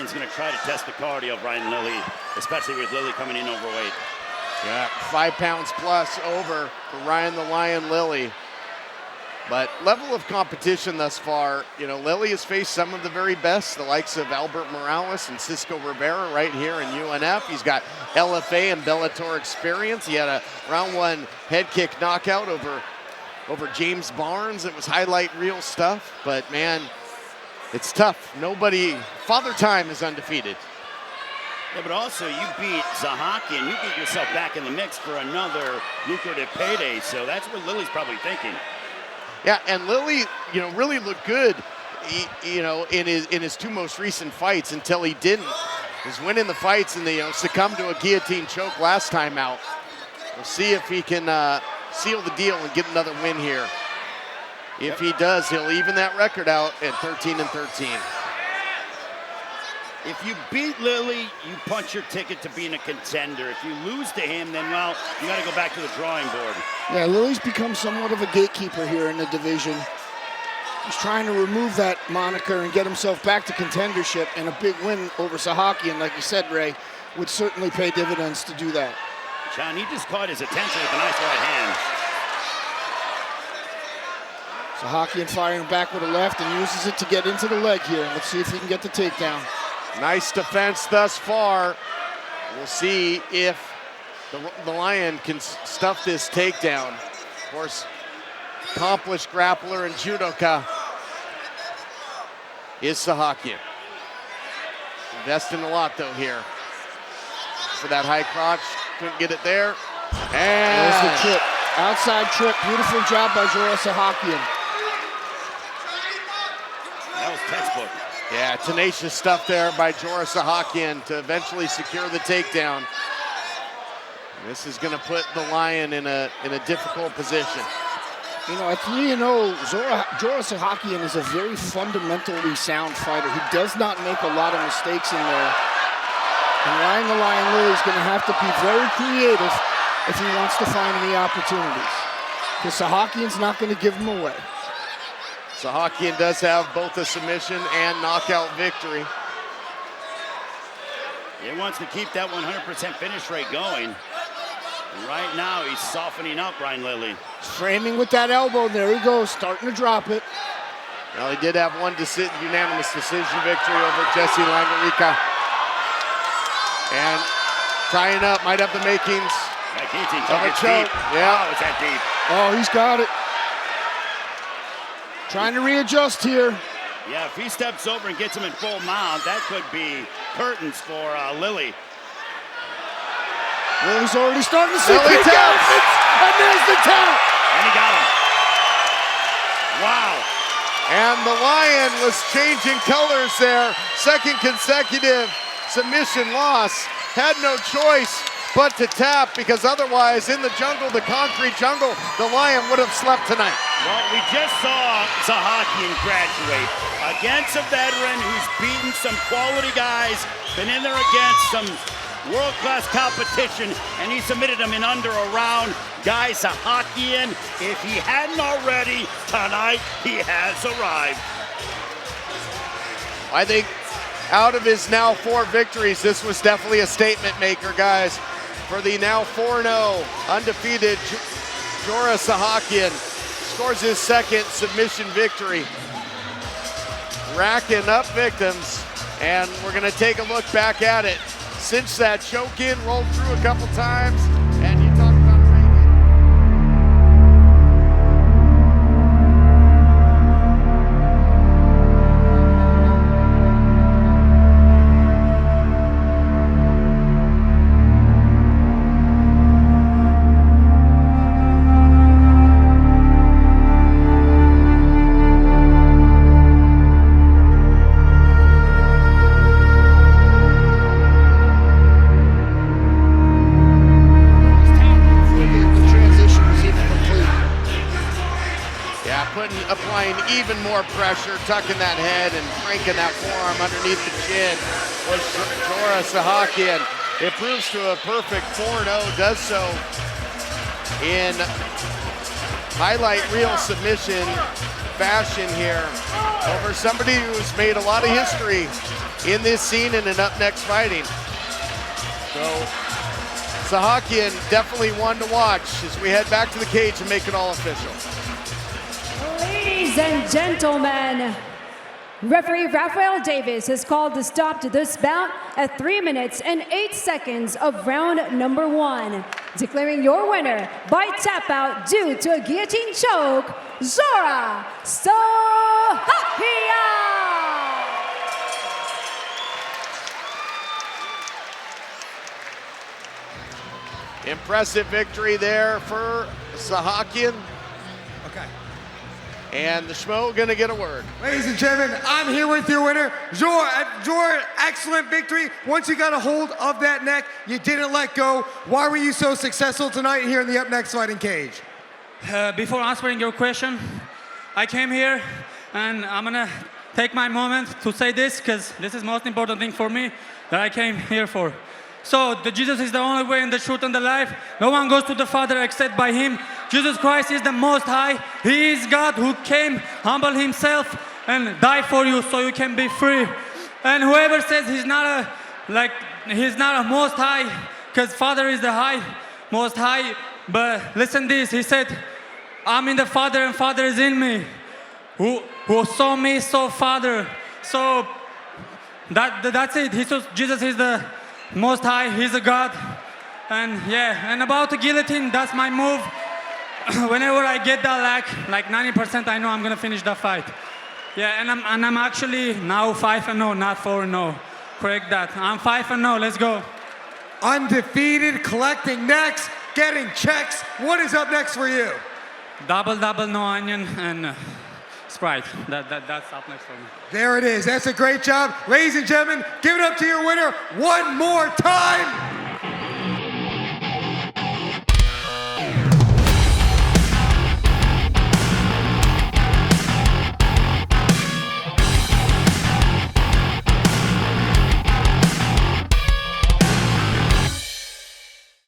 Sahakyan's going to try to test the cardio of Ryan Lilley, especially with Lilley coming in overweight. Yeah, 5 pounds plus over for Ryan the Lion Lilley. But level of competition thus far, you know, Lilley has faced some of the very best, the likes of Albert Morales and Cisco Rivera right here in UNF. He's got LFA and Bellator experience. He had a round 1 head kick knockout over James Barnes. It was highlight reel stuff, but man, it's tough. Father Time is undefeated. Yeah, but also you beat Sahakyan, you get yourself back in the mix for another lucrative payday, so that's what Lilley's probably thinking. Yeah, and Lilley, you know, really looked good, you know, in his 2 most recent fights until he didn't. He was winning the fights and they succumbed to a guillotine choke last time out. We'll see if he can seal the deal and get another win here. If he does, he'll even that record out at 13-13. If you beat Lilley, you punch your ticket to being a contender. If you lose to him, then, well, you got to go back to the drawing board. Yeah, Lilley's become somewhat of a gatekeeper here in the division. He's trying to remove that moniker and get himself back to contendership, and a big win over Sahakyan, like you said, Ray, would certainly pay dividends to do that. John, he just caught his attention with a nice right hand. Sahakyan firing back with a left and uses it to get into the leg here. Let's see if he can get the takedown. Nice defense thus far. We'll see if the Lion can stuff this takedown. Of course, accomplished grappler and judoka is Sahakyan. Investing a lot though here. For that high crotch, couldn't get it there. And there's the trip, outside trip. Beautiful job by Zhora Sahakyan. That was textbook. Yeah, tenacious stuff there by Zhora Sahakyan to eventually secure the takedown. This is going to put the Lion in a difficult position. You know, at 3-0, Zhora Sahakyan is a very fundamentally sound fighter. He does not make a lot of mistakes in there. And Ryan the Lion Lilley is going to have to be very creative if he wants to find any opportunities, because Sahakyan's not going to give him away. Sahakyan does have both a submission and knockout victory. He wants to keep that 100% finish rate going. And right now, he's softening up Ryan Lilley. Framing with that elbow. There he goes, starting to drop it. Well, he did have one unanimous decision victory over Jesse Langarica. And tying up, might have the makings of a choke. Yeah, oh, it's that deep. Oh, he's got it. Trying to readjust here. Yeah, if he steps over and gets him in full mount, that could be curtains for Lilley. Lilley's already starting to see Lilley taps. And there's the tap. And he got him. Wow. And the Lion was changing colors there. Second consecutive submission loss. Had no choice but to tap, because otherwise in the jungle, the concrete jungle, the Lion would have slept tonight. Well, we just saw Sahakyan graduate against a veteran who's beaten some quality guys, been in there against some world-class competition, and he submitted him in under a round. Guy Sahakyan, if he hadn't already, tonight he has arrived. I think out of his now 4 victories, this was definitely a statement maker, guys. For the now 4-0 undefeated Zhora Sahakyan, scores his 2nd submission victory. Racking up victims, and we're gonna take a look back at it. Cinch that choke in, rolled through a couple times, and you talk about ranking. Applying even more pressure, tucking that head and cranking that forearm underneath the chin was Zhora Sahakyan. It proves to a perfect 4-0, does so in highlight reel submission fashion here over somebody who's made a lot of history in this scene and in Up Next Fighting. So Sahakyan definitely one to watch as we head back to the cage and make it all official. Ladies and gentlemen, referee Rafael Davis has called the stop to this bout at 3 minutes and 8 seconds of round number 1, declaring your winner by tap out due to a guillotine choke, Zhora Sahakyan. Impressive victory there for Sahakyan. Okay. And the Schmo gonna get a word. Ladies and gentlemen, I'm here with your winner, Zhora. Excellent victory. Once you got a hold of that neck, you didn't let go. Why were you so successful tonight here in the Up Next Fighting cage? Before answering your question, I came here and I'm gonna take my moment to say this because this is the most important thing for me that I came here for. So the Jesus is the only way and the truth and the life. No one goes to the Father except by him. Jesus Christ is the Most High. He is God who came, humble himself and die for you so you can be free. And whoever says he's not a Most High, because Father is the High, Most High. But listen this, he said, I'm in the Father and Father is in me. Who saw me, saw Father. So that's it. Jesus is the Most High, he's a God. And yeah, and about the guillotine, that's my move. Whenever I get that like 90%, I know I'm gonna finish the fight. Yeah, and I'm actually now 5-0, not 4-0. Correct that. I'm 5-0, let's go. Undefeated, collecting necks, getting checks. What is up next for you? Double, no onion, and Sprite. That's up next for me. There it is. That's a great job. Ladies and gentlemen, give it up to your winner one more time.